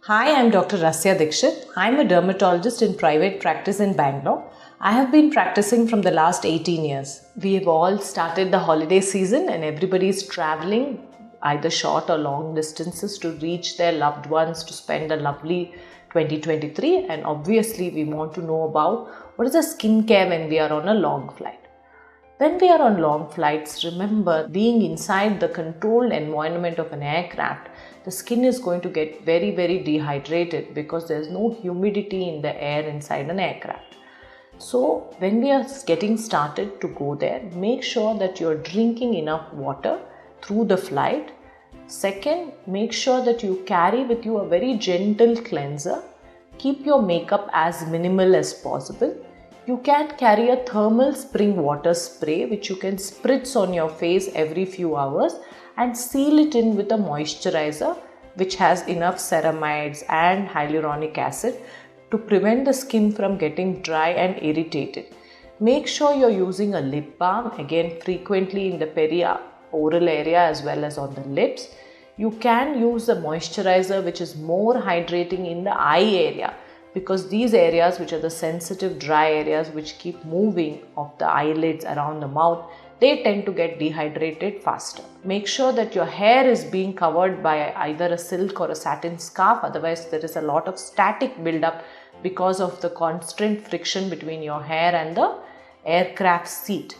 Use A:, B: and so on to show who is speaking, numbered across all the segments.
A: Hi, I'm Dr. Rasya Dixit. I'm a dermatologist in private practice in Bangalore. I have been practicing from the last 18 years. We have all started the holiday season and everybody is traveling either short or long distances to reach their loved ones to spend a lovely 2023, and obviously we want to know about what is the skincare when we are on a long flight. When we are on long flights, remember, being inside the controlled environment of an aircraft, the skin is going to get very dehydrated because there is no humidity in the air inside an aircraft. So when we are getting started to go there, make sure that you are drinking enough water through the flight. Second, make sure that you carry with you a very gentle cleanser. Keep your makeup as minimal as possible. You can carry a thermal spring water spray which you can spritz on your face every few hours and seal it in with a moisturizer which has enough ceramides and hyaluronic acid to prevent the skin from getting dry and irritated. Make sure you're using a lip balm, again frequently in the peri-oral area as well as on the lips. You can use a moisturizer which is more hydrating in the eye area, because these areas, which are the sensitive dry areas which keep moving of the eyelids around the mouth, they tend to get dehydrated faster. Make sure that your hair is being covered by either a silk or a satin scarf, otherwise there is a lot of static buildup because of the constant friction between your hair and the aircraft seat.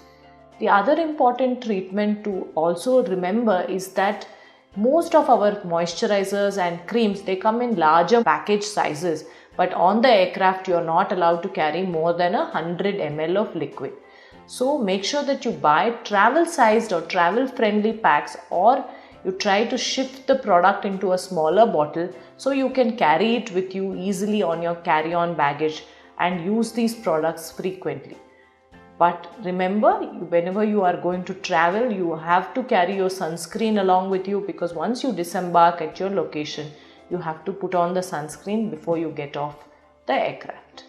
A: The other important treatment to also remember is that most of our moisturizers and creams, they come in larger package sizes, but on the aircraft you are not allowed to carry more than 100 ml of liquid. So make sure that you buy travel sized or travel friendly packs, or you try to shift the product into a smaller bottle so you can carry it with you easily on your carry-on baggage and use these products frequently. But remember, whenever you are going to travel, you have to carry your sunscreen along with you, because once you disembark at your location, you have to put on the sunscreen before you get off the aircraft.